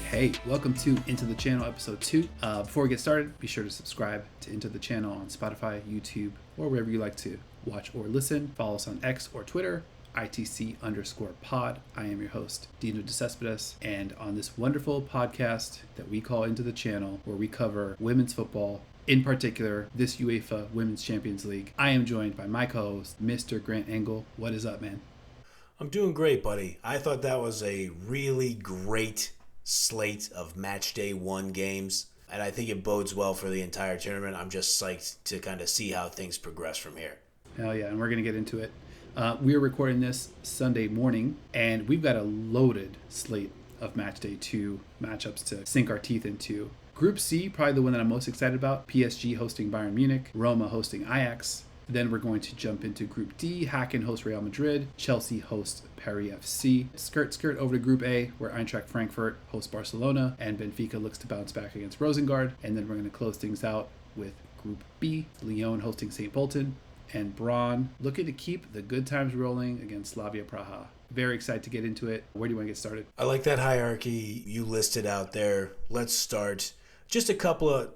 Okay, welcome to Into the Channel episode 2. Before we get started, be sure to subscribe to Into the Channel on Spotify, YouTube, or wherever you like to watch or listen. Follow us on X or Twitter, ITC_pod. I am your host, Dino DeCespedes, and on this wonderful podcast that we call Into the Channel, where we cover women's football, in particular, this UEFA Women's Champions League, I am joined by my co-host, Mr. Grant Engel. What is up, man? I'm doing great, buddy. I thought that was a really great slate of match day 1 games, and I think it bodes well for the entire tournament. I'm just psyched to kind of see how things progress from here. Hell yeah, and we're going to get into it. We're recording this Sunday morning, and we've got a loaded slate of match day 2 matchups to sink our teeth into. Group C, probably the one that I'm most excited about. PSG hosting Bayern Munich, Roma hosting Ajax. Then we're going to jump into Group D. Hacken hosts Real Madrid. Chelsea hosts Paris FC. Skirt over to Group A, where Eintracht Frankfurt hosts Barcelona, and Benfica looks to bounce back against Rosengard. And then we're going to close things out with Group B. Lyon hosting St. Polten, and Braun looking to keep the good times rolling against Slavia Praha. Very excited to get into it. Where do you want to get started? I like that hierarchy you listed out there. Let's start. Just a couple of,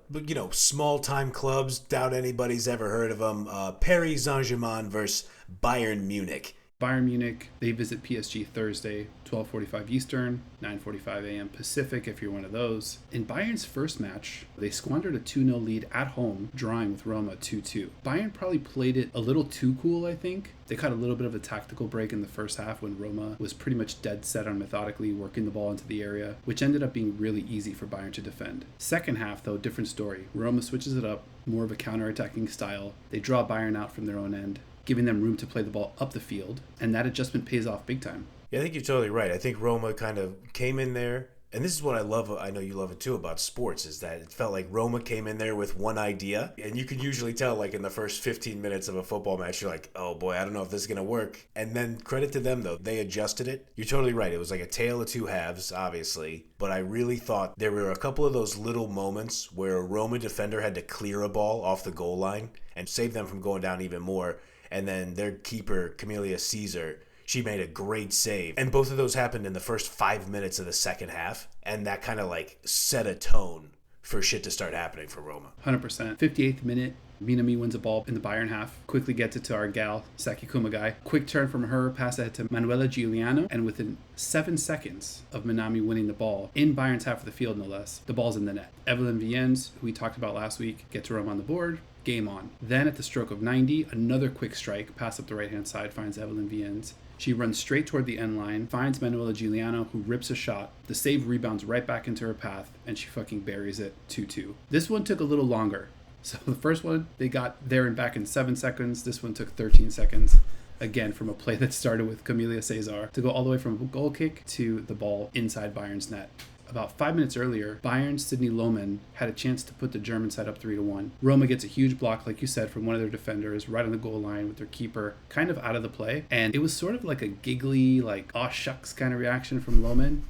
small-time clubs. Doubt anybody's ever heard of them. Paris Saint-Germain versus Bayern Munich. Bayern Munich, they visit PSG Thursday, 12:45 Eastern, 9:45 a.m. Pacific if you're one of those. In Bayern's first match, they squandered a 2-0 lead at home, drawing with Roma 2-2. Bayern probably played it a little too cool, I think. They caught a little bit of a tactical break in the first half when Roma was pretty much dead set on methodically working the ball into the area, which ended up being really easy for Bayern to defend. Second half, though, different story. Roma switches it up, more of a counter-attacking style. They draw Bayern out from their own end, giving them room to play the ball up the field, and that adjustment pays off big time. Yeah, I think you're totally right. I think Roma kind of came in there, and this is what I love, I know you love it too, about sports, is that it felt like Roma came in there with one idea, and you could usually tell, like, in the first 15 minutes of a football match, you're like, oh boy, I don't know if this is going to work. And then credit to them, though. They adjusted it. You're totally right. It was like a tale of two halves, obviously, but I really thought there were a couple of those little moments where a Roma defender had to clear a ball off the goal line and save them from going down even more. And then their keeper, Camelia Caesar, she made a great save. And both of those happened in the first 5 minutes of the second half. And that kind of like set a tone for shit to start happening for Roma. 100%. 58th minute, Minami wins a ball in the Bayern half. Quickly gets it to our gal, Saki Kumagai. Quick turn from her, pass ahead to Manuela Giuliano. And within 7 seconds of Minami winning the ball, in Bayern's half of the field no less, the ball's in the net. Evelyn Viens, who we talked about last week, gets Roma on the board. Game on. Then at the stroke of 90, another quick strike, pass up the right-hand side, finds Evelyn Viens. She runs straight toward the end line, finds Manuela Giuliano, who rips a shot. The save rebounds right back into her path, and she fucking buries it 2-2. This one took a little longer. So the first one, they got there and back in 7 seconds. This one took 13 seconds. Again, from a play that started with Camelia Caesar to go all the way from a goal kick to the ball inside Bayern's net. About 5 minutes earlier, Bayern's Sydney Lohmann had a chance to put the German side up 3-1. Roma gets a huge block, like you said, from one of their defenders right on the goal line with their keeper kind of out of the play. And it was sort of like a giggly, like, aw shucks kind of reaction from Lohmann.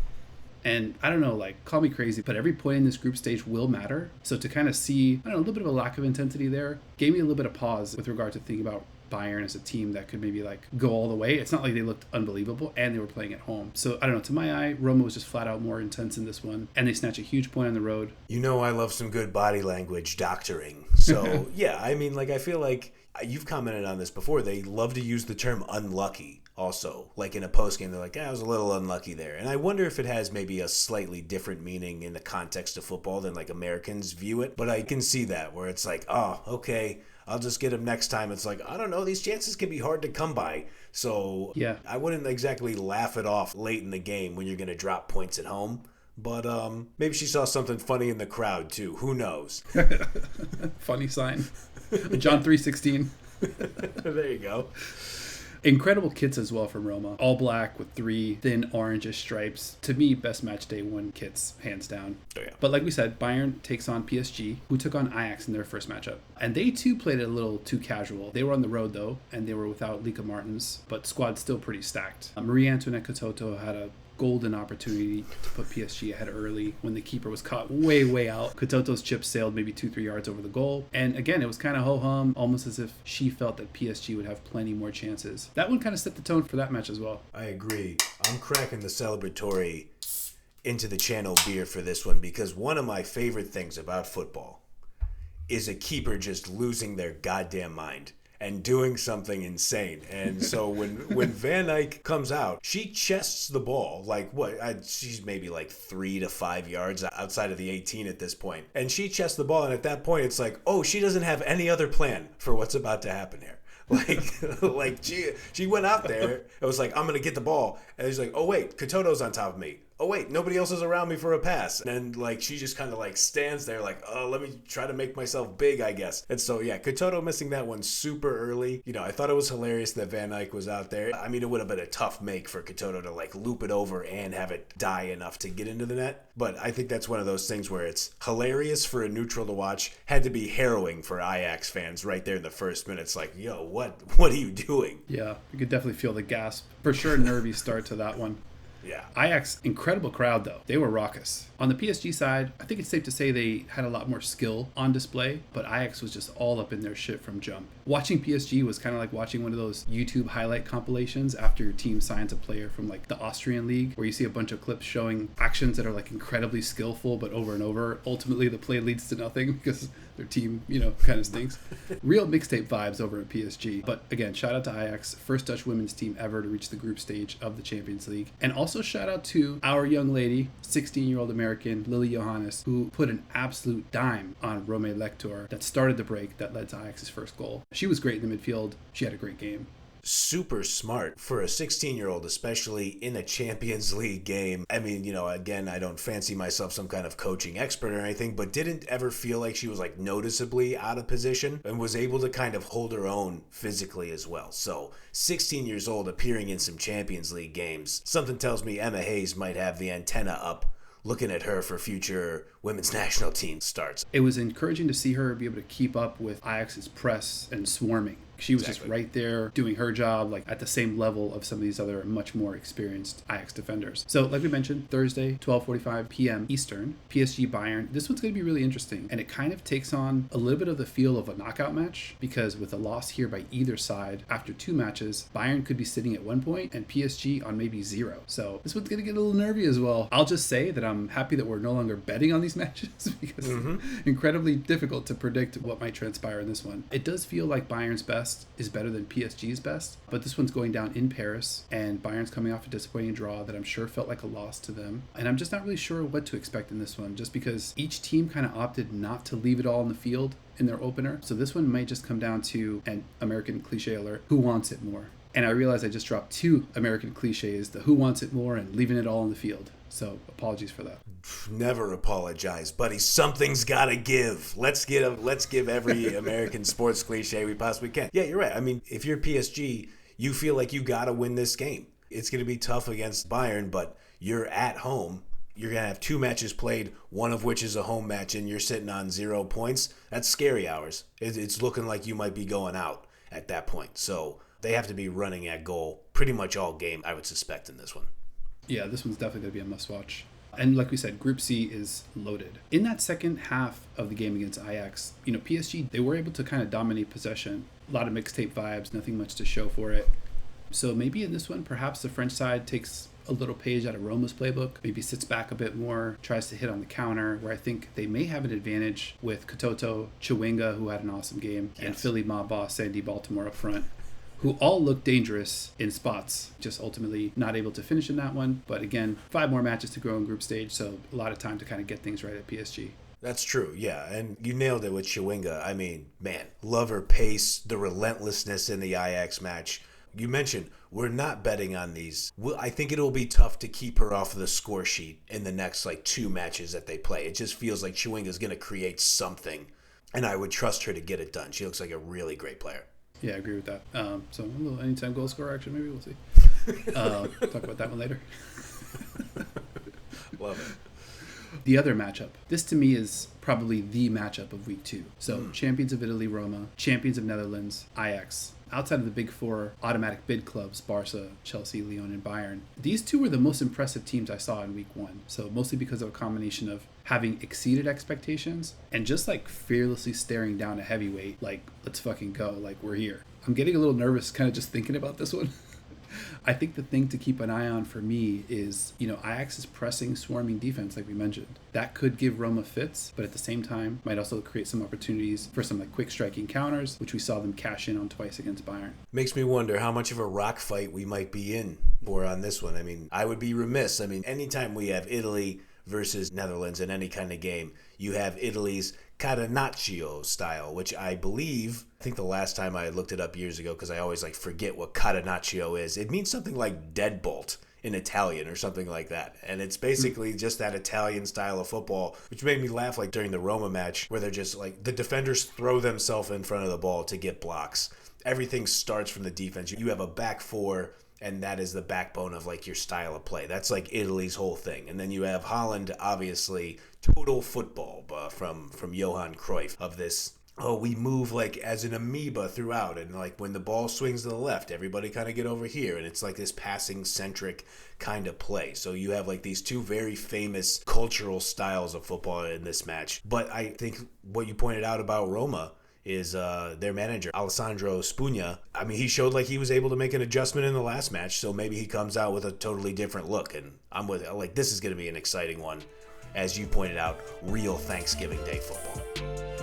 And I don't know, like, call me crazy, but every point in this group stage will matter. So to kind of see, I don't know, a little bit of a lack of intensity there gave me a little bit of pause with regard to thinking about Bayern as a team that could maybe like go all the way. It's not like they looked unbelievable and they were playing at home. So I don't know, to my eye, Roma was just flat out more intense in this one, and they snatch a huge point on the road. You know I love some good body language doctoring. So yeah, I mean, like, I feel like you've commented on this before. They love to use the term unlucky also. Like in a postgame, they're like, I was a little unlucky there. And I wonder if it has maybe a slightly different meaning in the context of football than like Americans view it. But I can see that where it's like, oh, okay, I'll just get him next time. It's like, I don't know, these chances can be hard to come by. So yeah, I wouldn't exactly laugh it off late in the game when you're going to drop points at home. But maybe she saw something funny in the crowd too. Who knows? Funny sign. John 3:16. There you go. Incredible kits as well from Roma. All black with 3 thin orangish stripes. To me, best match day 1 kits, hands down. Oh, yeah. But like we said, Bayern takes on PSG, who took on Ajax in their first matchup. And they too played it a little too casual. They were on the road though, and they were without Lika Martens, but squad still pretty stacked. Marie Antoinette Katoto had a golden opportunity to put PSG ahead early when the keeper was caught way out. Katoto's chip sailed maybe 2-3 yards over the goal. And again, it was kind of ho-hum, almost as if she felt that PSG would have plenty more chances. That one kind of set the tone for that match as well. I agree. I'm cracking the celebratory into the channel beer for this one because one of my favorite things about football is a keeper just losing their goddamn mind and doing something insane. And so when Van Eyck comes out, she chests the ball like she's maybe like 3 to 5 yards outside of the 18 at this point. And she chests the ball, and at that point it's like, oh, she doesn't have any other plan for what's about to happen here. Like she went out there. It was like, I'm gonna get the ball, and she's like, oh wait, Katoto's on top of me. Oh wait, nobody else is around me for a pass. And then she just kind of stands there like, oh, let me try to make myself big, I guess. And so yeah, Katoto missing that one super early. I thought it was hilarious that Van Eyck was out there. I mean, it would have been a tough make for Katoto to loop it over and have it die enough to get into the net. But I think that's one of those things where it's hilarious for a neutral to watch, had to be harrowing for Ajax fans right there in the first minute. It's like, yo, what are you doing? Yeah, you could definitely feel the gasp. For sure, nervy start to that one. Yeah. Ajax, incredible crowd though. They were raucous. On the PSG side, I think it's safe to say they had a lot more skill on display, but Ajax was just all up in their shit from jump. Watching PSG was kind of like watching one of those YouTube highlight compilations after your team signs a player from the Austrian league, where you see a bunch of clips showing actions that are incredibly skillful, but over and over, ultimately the play leads to nothing because their team, kind of stinks. Real mixtape vibes over at PSG. But again, shout out to Ajax, first Dutch women's team ever to reach the group stage of the Champions League. And also shout out to our young lady, 16-year-old American, Lily Johannes, who put an absolute dime on Rome Lector that started the break that led to Ajax's first goal. She was great in the midfield. She had a great game. Super smart for a 16-year-old, especially in a Champions League game. I mean, again, I don't fancy myself some kind of coaching expert or anything, but didn't ever feel like she was noticeably out of position and was able to kind of hold her own physically as well. So 16 years old appearing in some Champions League games, something tells me Emma Hayes might have the antenna up looking at her for future women's national team starts. It was encouraging to see her be able to keep up with Ajax's press and swarming. She was just right there doing her job at the same level of some of these other much more experienced Ajax defenders. So like we mentioned, Thursday, 12:45 p.m. Eastern, PSG Bayern. This one's going to be really interesting, and it kind of takes on a little bit of the feel of a knockout match, because with a loss here by either side after 2 matches, Bayern could be sitting at 1 point and PSG on maybe 0. So this one's going to get a little nervy as well. I'll just say that I'm happy that we're no longer betting on these matches because it's incredibly difficult to predict what might transpire in this one. It does feel like Bayern's best is better than PSG's best, but this one's going down in Paris, and Bayern's coming off a disappointing draw that I'm sure felt like a loss to them. And I'm just not really sure what to expect in this one, just because each team kind of opted not to leave it all in the field in their opener. So this one might just come down to, an American cliche alert, who wants it more? And I realized I just dropped 2 American cliches, the who wants it more and leaving it all in the field. So apologies for that. Never apologize, buddy. Something's got to give. Let's give every American sports cliche we possibly can. Yeah, you're right. I mean, if you're PSG, you feel like you got to win this game. It's going to be tough against Bayern, but you're at home. You're going to have 2 matches played, one of which is a home match, and you're sitting on 0 points. That's scary hours. It's looking like you might be going out at that point. So they have to be running at goal pretty much all game, I would suspect, in this one. Yeah, this one's definitely going to be a must-watch. And like we said, Group C is loaded. In that second half of the game against Ajax, PSG, they were able to kind of dominate possession. A lot of mixtape vibes, nothing much to show for it. So maybe in this one, perhaps the French side takes a little page out of Roma's playbook, maybe sits back a bit more, tries to hit on the counter, where I think they may have an advantage with Katoto, Chewinga, who had an awesome game, and Philly mob boss Sandy Baltimore up front, who all look dangerous in spots, just ultimately not able to finish in that one. But again, 5 more matches to go in group stage, so a lot of time to kind of get things right at PSG. That's true, yeah. And you nailed it with Chewinga. I mean, man, love her pace, the relentlessness in the Ajax match. You mentioned we're not betting on these. I think it'll be tough to keep her off the score sheet in the next 2 matches that they play. It just feels like Chewinga's going to create something, and I would trust her to get it done. She looks like a really great player. Yeah, I agree with that. So a little anytime goal scorer action, maybe we'll see. Talk about that one later. Love it. The other matchup. This to me is probably the matchup of week 2. So champions of Italy, Roma, champions of Netherlands, Ajax. outside of the big four automatic bid clubs, Barca, Chelsea, Lyon, and Bayern, these two were the most impressive teams I saw in week one. So mostly because of a combination of having exceeded expectations and just like fearlessly staring down a heavyweight, like, let's fucking go, like, we're here. I'm getting a little nervous kind of just thinking about this one. I think the thing to keep an eye on for me is, Ajax's pressing, swarming defense, like we mentioned. That could give Roma fits, but at the same time might also create some opportunities for some like quick striking counters, which we saw them cash in on twice against Bayern. Makes me wonder how much of a rock fight we might be in for on this one. I mean, I would be remiss. I mean, anytime we have Italy versus Netherlands in any kind of game, you have Italy's Catenaccio style, which I think the last time I looked it up years ago, because I always like forget what Catenaccio is. It means something like deadbolt in Italian or something like that. And it's basically just that Italian style of football, which made me laugh like during the Roma match, where they're just like the defenders throw themselves in front of the ball to get blocks. Everything starts from the defense. You have a back four, and that is the backbone of like your style of play. That's like Italy's whole thing. And then you have Holland, obviously total football from Johan Cruyff, of this, we move like as an amoeba throughout, and like when the ball swings to the left, everybody kind of get over here, and it's like this passing centric kind of play. So you have like these two very famous cultural styles of football in this match. But I think what you pointed out about Roma is their manager, Alessandro Spugna. I mean, he showed like he was able to make an adjustment in the last match, so maybe he comes out with a totally different look, and I'm with like, this is going to be an exciting one. As you pointed out, real Thanksgiving Day football.